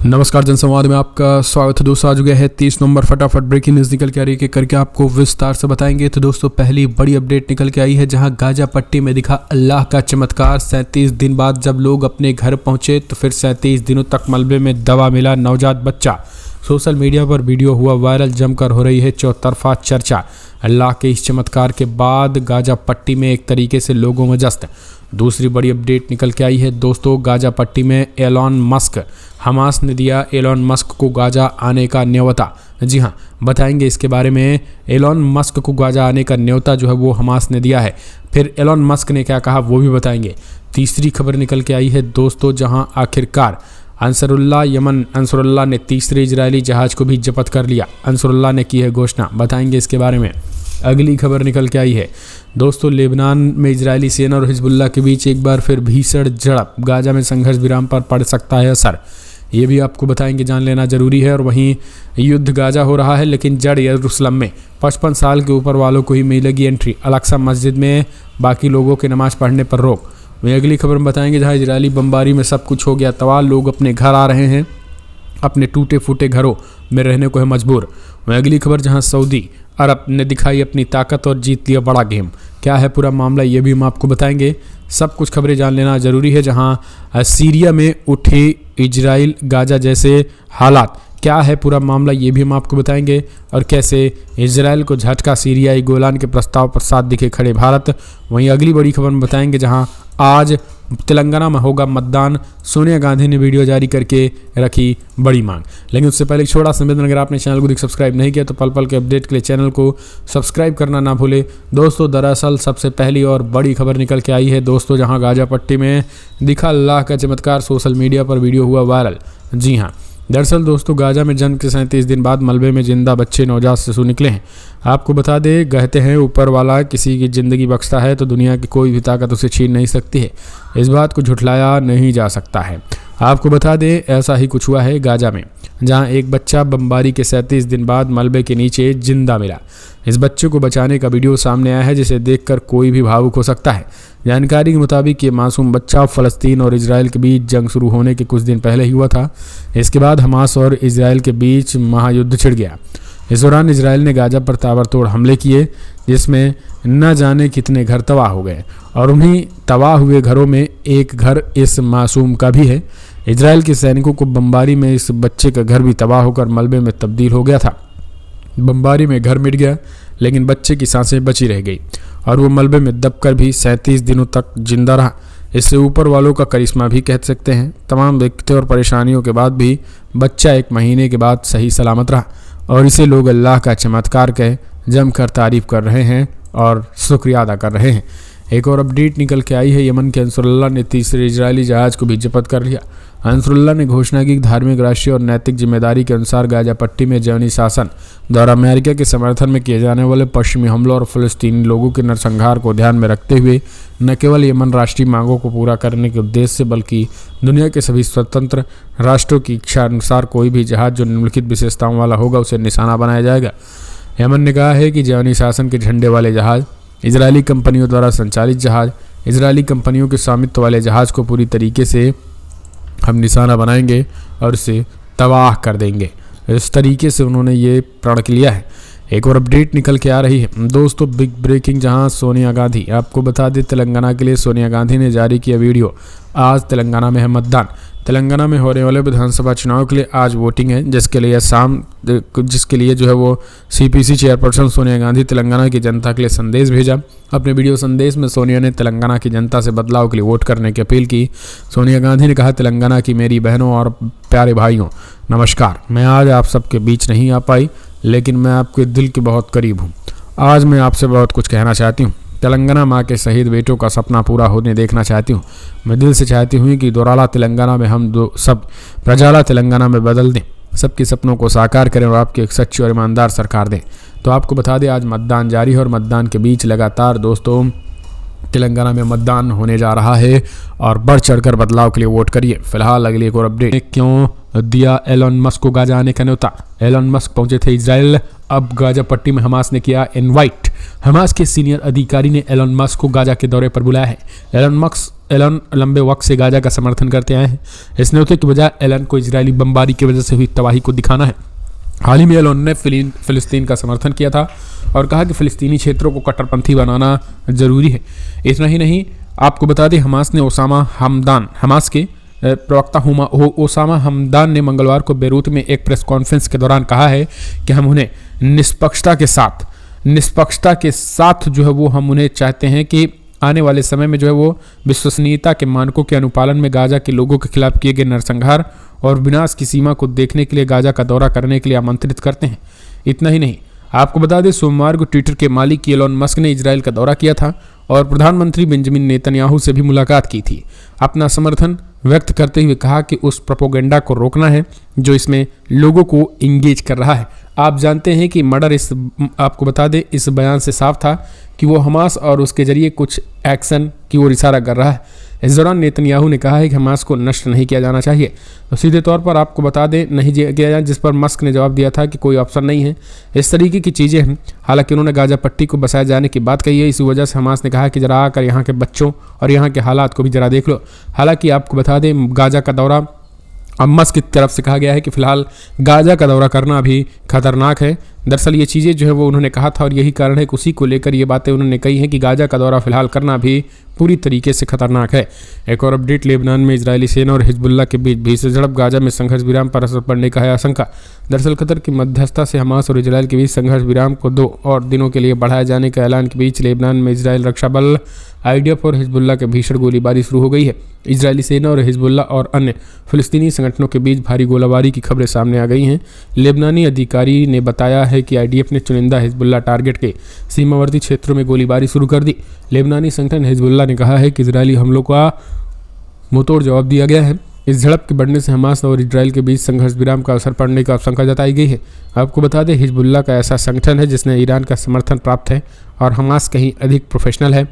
नमस्कार जनसंवाद में आपका स्वागत है दोस्तों। आ चुके हैं 30 नवंबर। फटाफट ब्रेकिंग न्यूज़ निकल के आ रही है करके आपको विस्तार से बताएंगे। तो दोस्तों पहली बड़ी अपडेट निकल के आई है जहां गाजा पट्टी में दिखा अल्लाह का चमत्कार। 37 दिन बाद जब लोग अपने घर पहुंचे तो फिर 37 दिनों तक मलबे में दबा मिला नवजात बच्चा। सोशल मीडिया पर वीडियो हुआ वायरल, जमकर हो रही है चौतरफा चर्चा। अल्लाह के इस चमत्कार के बाद गाजा पट्टी में एक तरीके से लोगों में जश्न। दूसरी बड़ी अपडेट निकल के आई है दोस्तों, गाजा पट्टी में एलॉन मस्क, हमास ने दिया एलॉन मस्क को गाजा आने का न्योता। जी हाँ, बताएंगे इसके बारे में। एलॉन मस्क को गाजा आने का न्योता जो है वो हमास ने दिया है। फिर एलॉन मस्क ने क्या कहा वो भी बताएंगे। तीसरी खबर निकल के आई है दोस्तों, जहां आखिरकार अंसरुल्लाह ने तीसरे इजरायली जहाज को भी जब्त कर लिया। अंसरुल्लाह ने की है घोषणा, बताएंगे इसके बारे में। अगली खबर निकल के आई है दोस्तों, लेबनान में इजरायली सेना और हिजबुल्लाह के बीच एक बार फिर भीषण झड़प। गाजा में संघर्ष विराम पर पड़ सकता है असर, ये भी आपको बताएंगे, जान लेना जरूरी है। और वहीं युद्ध गाजा हो रहा है लेकिन जड़ यरूशलेम में 55 साल के ऊपर वालों को ही मिलेगी एंट्री। अल-अक्सा मस्जिद में बाकी लोगों के नमाज पढ़ने पर रोक। वहीं अगली खबर में बताएंगे जहां इजरायली बमबारी में सब कुछ हो गया तबाह, लोग अपने घर आ रहे हैं, अपने टूटे फूटे घरों में रहने को है मजबूर। वहीं अगली खबर जहां सऊदी अरब ने दिखाई अपनी ताकत और जीत लिया बड़ा गेम। क्या है पूरा मामला ये भी हम आपको बताएंगे। सब कुछ खबरें जान लेना जरूरी है। जहां सीरिया में उठे इजराइल गाजा जैसे हालात, क्या है पूरा मामला ये भी हम आपको बताएंगे। और कैसे इजराइल को झटका, सीरियाई गोलान के प्रस्ताव पर साथ दिखे खड़े भारत। वहीं अगली बड़ी खबर में बताएंगे जहां आज तेलंगाना में होगा मतदान। सोनिया गांधी ने वीडियो जारी करके रखी बड़ी मांग। लेकिन उससे पहले एक छोटा सा निवेदन, अगर आपने चैनल को सब्सक्राइब नहीं किया तो पल पल के अपडेट के लिए चैनल को सब्सक्राइब करना ना भूले दोस्तों। दरअसल सबसे पहली और बड़ी खबर निकल के आई है दोस्तों, जहां गाजा पट्टी में दिखा अल्लाह का चमत्कार। सोशल मीडिया पर वीडियो हुआ वायरल। जी हाँ, दरअसल दोस्तों गाजा में जन्म के 37 दिन बाद मलबे में जिंदा बच्चे नवजात शिशु निकले हैं। आपको बता दें, कहते हैं ऊपर वाला किसी की ज़िंदगी बख्शता है तो दुनिया की कोई भी ताकत उसे छीन नहीं सकती है। इस बात को झुठलाया नहीं जा सकता है। आपको बता दें ऐसा ही कुछ हुआ है गाजा में, जहां एक बच्चा बमबारी के 37 दिन बाद मलबे के नीचे जिंदा मिला। इस बच्चे को बचाने का वीडियो सामने आया है जिसे देखकर कोई भी भावुक हो सकता है। जानकारी के मुताबिक ये मासूम बच्चा फ़लस्तीन और इजराइल के बीच जंग शुरू होने के कुछ दिन पहले ही हुआ था। इसके बाद हमास और इजराइल के बीच महायुद्ध छिड़ गया। इस दौरान इजराइल ने गाजा पर ताबड़तोड़ हमले किए जिसमें न जाने कितने घर तबाह हो गए और उन्हीं तबाह हुए घरों में एक घर इस मासूम का भी है। इजराइल के सैनिकों को बमबारी में इस बच्चे का घर भी तबाह होकर मलबे में तब्दील हो गया था। बमबारी में घर मिट गया लेकिन बच्चे की सांसें बची रह गई और वो मलबे में दबकर भी 37 दिनों तक जिंदा रहा। इससे ऊपर वालों का करिश्मा भी कह सकते हैं। तमाम दिक्कतें और परेशानियों के बाद भी बच्चा 1 महीने के बाद सही सलामत रहा और इसे लोग अल्लाह का चमत्कार कह जमकर तारीफ कर रहे हैं और शुक्रिया अदा कर रहे हैं। एक और अपडेट निकल के आई है, यमन के अंसरुल्लाह ने तीसरे इजरायली जहाज को भी जब्त कर लिया। अंसरुल्लाह ने घोषणा की धार्मिक, राष्ट्रीय और नैतिक जिम्मेदारी के अनुसार गाजा पट्टी में ज़ियोनी शासन द्वारा अमेरिका के समर्थन में किए जाने वाले पश्चिमी हमलों और फ़लस्तीनी लोगों के नरसंहार को ध्यान में रखते हुए न केवल यमन राष्ट्रीय मांगों को पूरा करने के उद्देश्य से बल्कि दुनिया के सभी स्वतंत्र राष्ट्रों की इच्छा अनुसार कोई भी जहाज जो निम्नलिखित विशेषताओं वाला होगा उसे निशाना बनाया जाएगा। यमन ने कहा है कि ज़ियोनी शासन के झंडे वाले जहाज, इजरायली कंपनियों द्वारा संचालित जहाज, इजरायली कंपनियों के स्वामित्व वाले जहाज को पूरी तरीके से हम निशाना बनाएंगे और इसे तबाह कर देंगे। इस तरीके से उन्होंने ये प्रण लिया है। एक और अपडेट निकल के आ रही है दोस्तों, बिग ब्रेकिंग, जहां सोनिया गांधी, आपको बता दें तेलंगाना के लिए सोनिया गांधी ने जारी किया वीडियो। आज तेलंगाना में है मतदान। तेलंगाना में होने वाले विधानसभा चुनाव के लिए आज वोटिंग है, जिसके लिए जो है वो सीपीसी चेयरपर्सन सोनिया गांधी तेलंगाना की जनता के लिए संदेश भेजा। अपने वीडियो संदेश में सोनिया ने तेलंगाना की जनता से बदलाव के लिए वोट करने की अपील की। सोनिया गांधी ने कहा, तेलंगाना की मेरी बहनों और प्यारे भाइयों नमस्कार। मैं आज आप सबके बीच नहीं आ पाई लेकिन मैं आपके दिल के बहुत करीब हूँ। आज मैं आपसे बहुत कुछ कहना चाहती हूँ। तेलंगाना माँ के शहीद बेटों का सपना पूरा होने देखना चाहती हूँ। मैं दिल से चाहती हूँ कि दोराला तेलंगाना में हम सब प्रजाला तेलंगाना में बदल दें, सबके सपनों को साकार करें और आपकी एक सच्ची और ईमानदार सरकार दें। तो आपको बता दें आज मतदान जारी है और मतदान के बीच लगातार दोस्तों तेलंगाना में मतदान होने जा रहा है और बढ़ चढ़कर बदलाव के लिए वोट करिए। फिलहाल अगली एक और अपडेट, क्यों दिया एलॉन मस्क को गाजा आने का न्योता। एलॉन मस्क पहुंचे थे इजराइल अब गाजा पट्टी में हमास ने किया इनवाइट। हमास के सीनियर अधिकारी ने एलन मस्क को गाजा के दौरे पर बुलाया है। एलन लंबे वक्त से गाजा का समर्थन करते आए हैं। इस न्योते की वजह एलन को इजरायली बमबारी की वजह से हुई तबाही को दिखाना है। हाल ही में एलन ने फिलिस्तीन का समर्थन किया था और कहा कि फिलिस्तीनी क्षेत्रों को कट्टरपंथी बनाना जरूरी है। इतना ही नहीं, आपको बता दें, हमास के प्रवक्ता ओसामा हमदान ने मंगलवार को बेरूत में एक प्रेस कॉन्फ्रेंस के दौरान कहा है कि हम उन्हें निष्पक्षता के साथ जो है वो हम उन्हें चाहते हैं कि आने वाले समय में जो है वो विश्वसनीयता के मानकों के अनुपालन में गाजा के लोगों के खिलाफ किए गए नरसंहार और विनाश की सीमा को देखने के लिए गाजा का दौरा करने के लिए आमंत्रित करते हैं। इतना ही नहीं, आपको बता दें, सोमवार को ट्विटर के मालिक एलन मस्क ने इजराइल का दौरा किया था और प्रधानमंत्री बेंजामिन नेतन्याहू से भी मुलाकात की थी। अपना समर्थन व्यक्त करते हुए कहा कि उस प्रोपोगेंडा को रोकना है जो इसमें लोगों को इंगेज कर रहा है। आप जानते हैं कि आपको बता दें, इस बयान से साफ था कि वो हमास और उसके जरिए कुछ एक्शन की ओर इशारा कर रहा है। इस दौरान नेतन्याहू ने कहा है कि हमास को नष्ट नहीं किया जाना चाहिए, तो सीधे तौर पर आपको बता दें नहीं किया जाए, जिस पर मस्क ने जवाब दिया था कि कोई ऑप्शन नहीं है। इस तरीके की चीज़ें हैं। हालांकि उन्होंने गाजा पट्टी को बसाए जाने की बात कही है। इसी वजह से हमास ने कहा कि जरा आकर यहाँ के बच्चों और यहाँ के हालात को भी जरा देख लो। हालांकि आपको बता दें, गाजा का दौरा मस्क की तरफ से कहा गया है कि फिलहाल गाजा का दौरा करना भी खतरनाक है। दरअसल ये चीज़ें जो है वो उन्होंने कहा था और यही कारण है कि उसी को लेकर ये बातें उन्होंने कही हैं कि गाजा का दौरा फिलहाल करना भी पूरी तरीके से खतरनाक है। एक और अपडेट, लेबनान में इजरायली सेना और हिजबुल्लाह के बीच भीषण झड़प, गाजा में संघर्ष विराम पर असर पड़ने का है आशंका। दरअसल कतर की मध्यस्थता से हमास और इजरायल के बीच संघर्ष विराम को 2 और दिनों के लिए बढ़ाए जाने के ऐलान के बीच लेबनान में इजरायल रक्षा बल IDF और हिजबुल्लाह के भीषण गोलीबारी शुरू हो गई है। इजरायली सेना और हिजबुल्लाह और अन्य फिलिस्तीनी संगठनों के बीच भारी गोलाबारी की खबरें सामने आ गई हैं। लेबनानी अधिकारी ने बताया है कि IDF ने चुनिंदा हिजबुल्लाह टारगेट के सीमावर्ती क्षेत्रों में गोलीबारी शुरू कर दी। लेबनानी संगठन हिजबुल्लाह ने कहा है कि इजरायली हमलों का मुंहतोड़ जवाब दिया गया है। इस झड़प के बढ़ने से हमास और इजरायल के बीच संघर्ष विराम का असर पड़ने का आशंका जताई गई है। आपको बता दें, हिजबुल्लाह का ऐसा संगठन है जिसने ईरान का समर्थन प्राप्त है और हमास कहीं अधिक प्रोफेशनल है।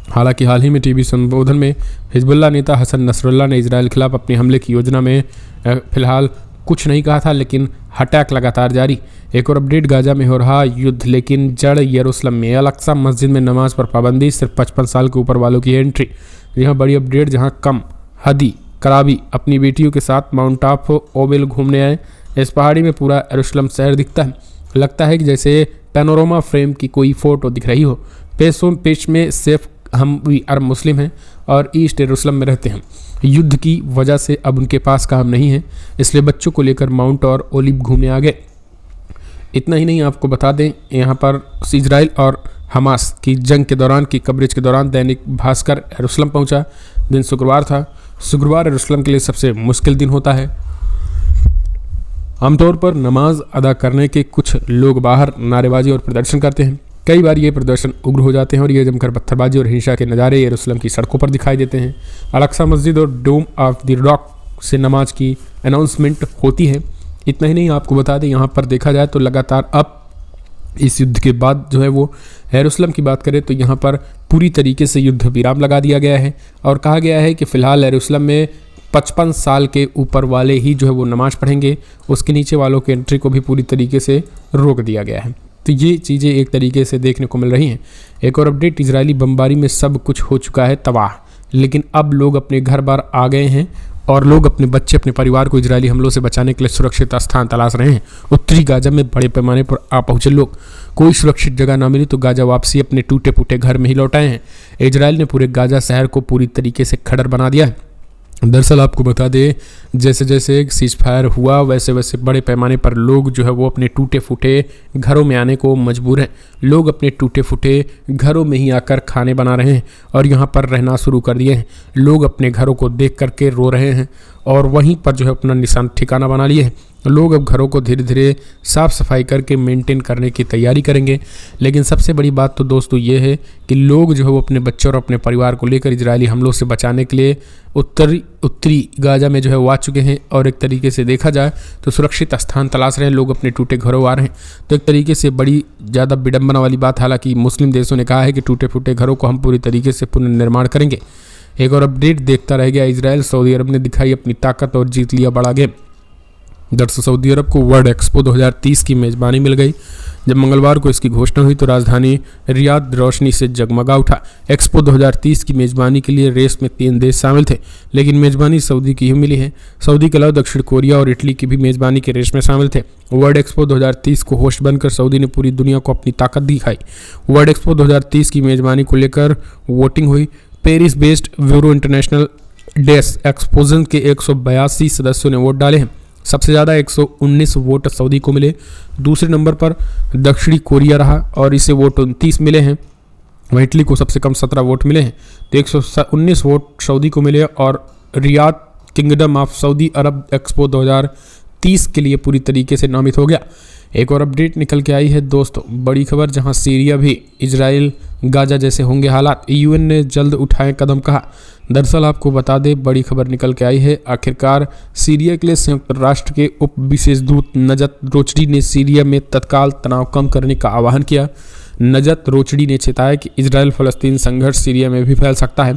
हालांकि हाल ही में टीवी संबोधन में हिजबुल्लाह नेता हसन नसरुल्लाह ने इजरायल खिलाफ अपने हमले की योजना में फिलहाल कुछ नहीं कहा था, लेकिन अटैक लगातार जारी। एक और अपडेट, गाजा में हो रहा युद्ध लेकिन जड़ यरूशलेम में। अल-अक्सा मस्जिद में नमाज पर पाबंदी, सिर्फ 55 साल के ऊपर वालों की एंट्री। यहाँ बड़ी अपडेट, जहाँ कम हदी कराबी अपनी बेटियों के साथ माउंट ऑफ ओबेल घूमने आए। इस पहाड़ी में पूरा यरूशलेम शहर दिखता है, लगता है कि जैसे पैनोरामा फ्रेम की कोई फोटो दिख रही हो। पेश में सिर्फ हम भी अरब मुस्लिम हैं और ईस्ट यरूशलेम में रहते हैं। युद्ध की वजह से अब उनके पास काम नहीं है, इसलिए बच्चों को लेकर माउंट और ओलिव घूमने आ गए। इतना ही नहीं, आपको बता दें, यहाँ पर इजराइल और हमास की जंग के दौरान की कवरेज के दौरान दैनिक भास्कर यरूशलेम पहुंचा। दिन शुक्रवार था। शुक्रवार यरूशलेम के लिए सबसे मुश्किल दिन होता है। आमतौर पर नमाज अदा करने के कुछ लोग बाहर नारेबाजी और प्रदर्शन करते हैं। कई बार ये प्रदर्शन उग्र हो जाते हैं और ये जमकर पत्थरबाजी और हिंसा के नज़ारे यरूशलेम की सड़कों पर दिखाई देते हैं। अल-अक्सा मस्जिद और डोम ऑफ द रॉक से नमाज की अनाउंसमेंट होती है। इतना ही नहीं, आपको बता दें, यहाँ पर देखा जाए तो लगातार अब इस युद्ध के बाद जो है वो यरूशलेम की बात करें तो यहाँ पर पूरी तरीके से युद्ध विराम लगा दिया गया है और कहा गया है कि फ़िलहाल यरूशलेम में 55 साल के ऊपर वाले ही जो है वो नमाज पढ़ेंगे। उसके नीचे वालों की एंट्री को भी पूरी तरीके से रोक दिया गया है। तो ये चीज़ें एक तरीके से देखने को मिल रही हैं। एक और अपडेट, इजरायली बमबारी में सब कुछ हो चुका है तबाह, लेकिन अब लोग अपने घर बार आ गए हैं और लोग अपने बच्चे, अपने परिवार को इजरायली हमलों से बचाने के लिए सुरक्षित स्थान तलाश रहे हैं। उत्तरी गाजा में बड़े पैमाने पर आ पहुंचे लोग। कोई सुरक्षित जगह ना मिली तो गाजा वापसी अपने टूटे फूटे घर में ही लौटाए हैं। इजराइल ने पूरे गाजा शहर को पूरी तरीके से खंडर बना दिया है। दरअसल आपको बता दें, जैसे जैसे सीज फायर हुआ वैसे वैसे बड़े पैमाने पर लोग जो है वो अपने टूटे फूटे घरों में आने को मजबूर हैं। लोग अपने टूटे फूटे घरों में ही आकर खाने बना रहे हैं और यहाँ पर रहना शुरू कर दिए हैं। लोग अपने घरों को देख करके रो रहे हैं और वहीं पर जो है अपना निशान ठिकाना बना लिए हैं। लोग अब घरों को धीरे धीरे साफ़ सफाई करके मेंटेन करने की तैयारी करेंगे। लेकिन सबसे बड़ी बात तो दोस्तों ये है कि लोग जो है वो अपने बच्चों और अपने परिवार को लेकर इजरायली हमलों से बचाने के लिए उत्तरी गाजा में जो है वो आ चुके हैं और एक तरीके से देखा जाए तो सुरक्षित स्थान तलाश रहे हैं। लोग अपने टूटे घरों आ रहे हैं। तो एक तरीके से बड़ी ज़्यादा विडंबना वाली बात, हालांकि मुस्लिम देशों ने कहा है कि टूटे फूटे घरों को हम पूरी तरीके से पुनर्निर्माण करेंगे। एक और अपडेट देखता रह गया इजरायल, सऊदी अरब ने दिखाई अपनी ताकत और जीत लिया बड़ा गेम। दरअसल सऊदी अरब को वर्ल्ड एक्सपो 2030 की मेज़बानी मिल गई। जब मंगलवार को इसकी घोषणा हुई तो राजधानी रियाद रोशनी से जगमगा उठा। एक्सपो 2030 की मेज़बानी के लिए रेस में 3 देश शामिल थे, लेकिन मेज़बानी सऊदी की ही मिली है। सऊदी के अलावा दक्षिण कोरिया और इटली की भी मेज़बानी के रेस में शामिल थे। वर्ल्ड एक्सपो 2030 को होस्ट बनकर सऊदी ने पूरी दुनिया को अपनी ताकत दिखाई। वर्ल्ड एक्सपो 2030 की मेज़बानी को लेकर वोटिंग हुई। पेरिस बेस्ड ब्यूरो इंटरनेशनल डेस एक्सपोजन के 182 सदस्यों ने वोट डाले हैं। सबसे ज़्यादा 119 वोट सऊदी को मिले। दूसरे नंबर पर दक्षिणी कोरिया रहा और इसे वोट 29 मिले हैं। वहीं इटली को सबसे कम 17 वोट मिले हैं, तो 119 वोट सऊदी को मिले और Riyadh kingdom of Saudi Arab expo 2030 के लिए पूरी तरीके से नामित हो गया। एक और अपडेट निकल के आई है दोस्तों, बड़ी खबर, जहां सीरिया भी इजराइल गाजा जैसे होंगे हालात, यूएन ने जल्द उठाए कदम कहा। दरअसल आपको बता दें, बड़ी खबर निकल के आई है। आखिरकार सीरिया के लिए संयुक्त राष्ट्र के उप विशेष दूत नजत रोचडी ने सीरिया में तत्काल तनाव कम करने का आह्वान किया। नजत रोचडी ने चेताया कि इजराइल फलस्तीन संघर्ष सीरिया में भी फैल सकता है।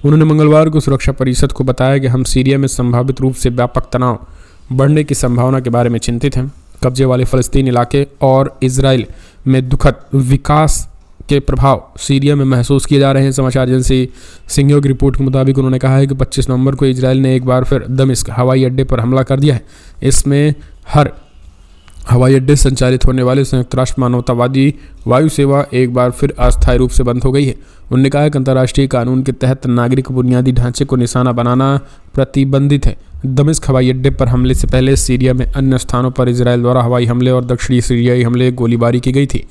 उन्होंने मंगलवार को सुरक्षा परिषद को बताया कि हम सीरिया में संभावित रूप से व्यापक तनाव बढ़ने की संभावना के बारे में चिंतित हैं। कब्जे वाले फलस्तीन इलाके और इजराइल में दुखद विकास के प्रभाव सीरिया में महसूस किए जा रहे हैं। समाचार एजेंसी सिंघियो की रिपोर्ट के मुताबिक उन्होंने कहा है कि 25 नवंबर को इजराइल ने एक बार फिर दमिश्क हवाई अड्डे पर हमला कर दिया है। इसमें हर हवाई अड्डे संचालित होने वाले संयुक्त राष्ट्र मानवतावादी वायु सेवा एक बार फिर अस्थायी रूप से बंद हो गई है। उन्होंने कहा कि अंतर्राष्ट्रीय कानून के तहत नागरिक बुनियादी ढांचे को निशाना बनाना प्रतिबंधित है। दमिश्क हवाई अड्डे पर हमले से पहले सीरिया में अन्य स्थानों पर इजराइल द्वारा हवाई हमले और दक्षिणी सीरियाई हमले गोलीबारी की गई थी।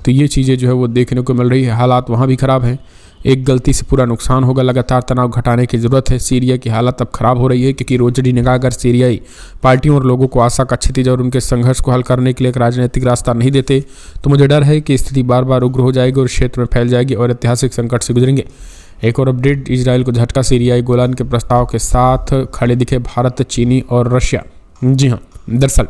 तो ये चीज़ें जो है वो देखने को मिल रही है। हालात वहाँ भी ख़राब हैं। एक गलती से पूरा नुकसान होगा। लगातार तनाव घटाने की ज़रूरत है। सीरिया की हालत अब ख़राब हो रही है क्योंकि रोचडी ने कहा अगर सीरियाई पार्टियों और लोगों को आशा का क्षितिज और उनके संघर्ष को हल करने के लिए एक राजनीतिक रास्ता नहीं देते तो मुझे डर है कि स्थिति बार बार उग्र हो जाएगी और क्षेत्र में फैल जाएगी और ऐतिहासिक संकट से गुजरेंगे। एक और अपडेट, इजराइल को झटका, सीरियाई गोलान के प्रस्ताव के साथ खड़े दिखे भारत, चीनी और रशिया। जी हाँ, दरअसल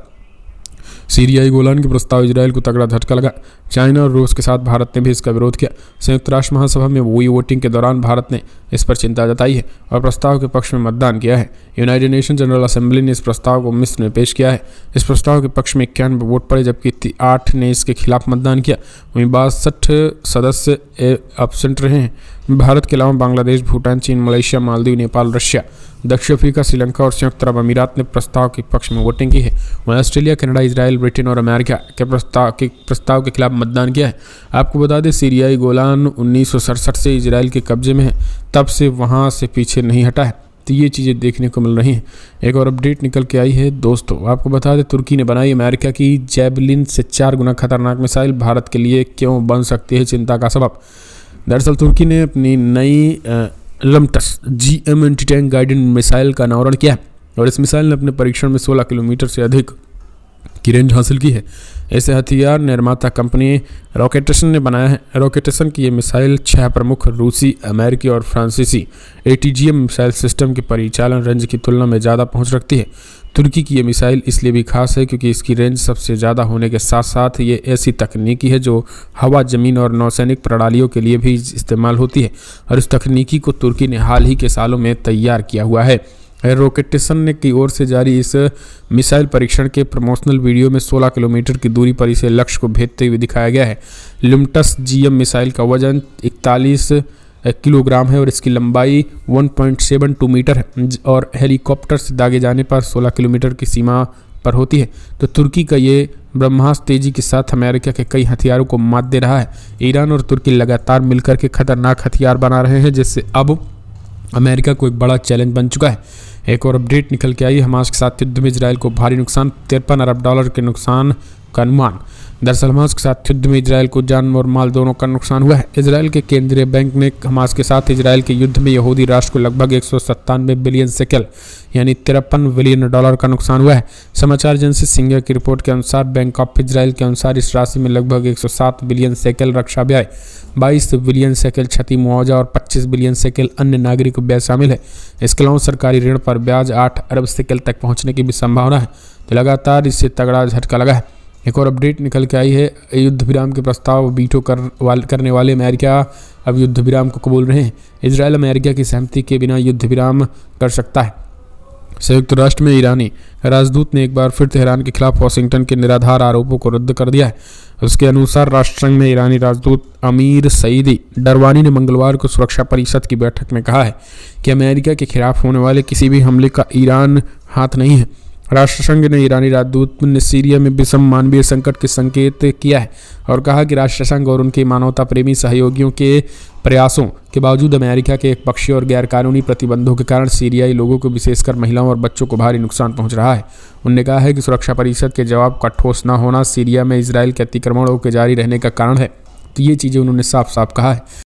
सीरियाई गोलान के प्रस्ताव इजराइल को तगड़ा झटका लगा। चाइना और रूस के साथ भारत ने भी इसका विरोध किया। संयुक्त राष्ट्र महासभा में हुई वोटिंग के दौरान भारत ने इस पर चिंता जताई है और प्रस्ताव के पक्ष में मतदान किया है। यूनाइटेड नेशन जनरल असेंबली ने इस प्रस्ताव को मिस्र में पेश किया है। इस प्रस्ताव के पक्ष में 91 वोट पड़े जबकि 8 ने इसके खिलाफ मतदान किया। वहीं 62 सदस्य एब्सेंट रहे हैं। भारत के अलावा बांग्लादेश, भूटान, चीन, मलेशिया, मालदीव, नेपाल, रशिया, दक्षिण अफ्रीका, श्रीलंका और संयुक्त अरब अमीरात ने प्रस्ताव के पक्ष में वोटिंग की है। वहीं ऑस्ट्रेलिया, कनाडा, इजराइल, ब्रिटेन और अमेरिका के प्रस्ताव के खिलाफ मतदान किया है। आपको बता दें, सीरियाई गोलान 1967 से इजराइल के कब्जे में है, तब से वहां से पीछे नहीं हटा है। तो ये चीज़ें देखने को मिल रही हैं। एक और अपडेट निकल के आई है दोस्तों, आपको बता दें, तुर्की ने बनाई अमेरिका की जैवलिन से 4 गुना खतरनाक मिसाइल, भारत के लिए क्यों बन सकती है चिंता का सबब। दरअसल तुर्की ने अपनी नई लम्टस GM anti tank guided missile का अनावरण किया और इस मिसाइल ने अपने परीक्षण में 16 किलोमीटर से अधिक की रेंज हासिल की है। ऐसे हथियार निर्माता कंपनी रॉकेटेशन ने बनाया है। रॉकेटेशन की ये मिसाइल 6 प्रमुख रूसी, अमेरिकी और फ्रांसीसी ATGM मिसाइल सिस्टम के परिचालन रेंज की तुलना में ज़्यादा पहुंच रखती है। तुर्की की ये मिसाइल इसलिए भी खास है क्योंकि इसकी रेंज सबसे ज़्यादा होने के साथ साथ ये ऐसी तकनीकी है जो हवा, जमीन और नौसैनिक प्रणालियों के लिए भी इस्तेमाल होती है और इस तकनीकी को तुर्की ने हाल ही के सालों में तैयार किया हुआ है। रॉकेटेशन ने की ओर से जारी इस मिसाइल परीक्षण के प्रमोशनल वीडियो में 16 किलोमीटर की दूरी पर इसे लक्ष्य को भेदते हुए दिखाया गया है। लम्टस GM मिसाइल का वजन 41 किलोग्राम है और इसकी लंबाई 1.72 मीटर है और हेलीकॉप्टर से दागे जाने पर 16 किलोमीटर की सीमा पर होती है। तो तुर्की का ये ब्रह्मास्त्र तेजी के साथ अमेरिका के कई हथियारों को मात दे रहा है। ईरान और तुर्की लगातार मिलकर के खतरनाक हथियार बना रहे हैं जिससे अब अमेरिका को एक बड़ा चैलेंज बन चुका है। एक और अपडेट निकल के आई, हमास के साथ युद्ध में इजराइल को भारी नुकसान, $53 अरब के नुकसान का अनुमान। दरअसल हमास के साथ युद्ध में इजराइल को जान और माल दोनों का नुकसान हुआ है। इजराइल के केंद्रीय बैंक ने हमास के साथ इजराइल के युद्ध में यहूदी राष्ट्र को लगभग 197 बिलियन शेकेल यानी $53 बिलियन का नुकसान हुआ है। समाचार एजेंसी सिंघिया की रिपोर्ट के अनुसार बैंक ऑफ इजराइल के अनुसार इस राशि में लगभग 107 बिलियन शेकेल रक्षा व्यय, 22 बिलियन शेकेल क्षति मुआवजा और 25 बिलियन शेकेल अन्य नागरिक व्यय शामिल है। इसके अलावा सरकारी ऋण पर ब्याज 8 अरब शेकेल तक पहुंचने की भी संभावना है। तो लगातार इससे तगड़ा झटका लगा है। एक और अपडेट निकल के आई है, युद्ध विराम के प्रस्ताव वीटो करने वाले अमेरिका अब युद्ध विराम को कबूल रहे हैं। इजराइल अमेरिका की सहमति के बिना युद्ध विराम कर सकता है। संयुक्त राष्ट्र में ईरानी राजदूत ने एक बार फिर तेहरान के खिलाफ वाशिंगटन के निराधार आरोपों को रद्द कर दिया है। उसके अनुसार राष्ट्रसंघ में ईरानी राजदूत अमीर सईदी डरवानी ने मंगलवार को सुरक्षा परिषद की बैठक में कहा है कि अमेरिका के खिलाफ होने वाले किसी भी हमले का ईरान हाथ नहीं है। राष्ट्रसंघ ने ईरानी राजदूत ने सीरिया में विषम मानवीय संकट के संकेत किया है और कहा कि राष्ट्रसंघ और उनके मानवता प्रेमी सहयोगियों के प्रयासों के बावजूद अमेरिका के एकपक्षीय और गैरकानूनी प्रतिबंधों के कारण सीरियाई लोगों को, विशेषकर महिलाओं और बच्चों को भारी नुकसान पहुंच रहा है। उन्होंने कहा है कि सुरक्षा परिषद के जवाब का ठोस न होना सीरिया में इजरायल के अतिक्रमणों के जारी रहने का कारण है। तो ये चीज़ें उन्होंने साफ साफ कहा है।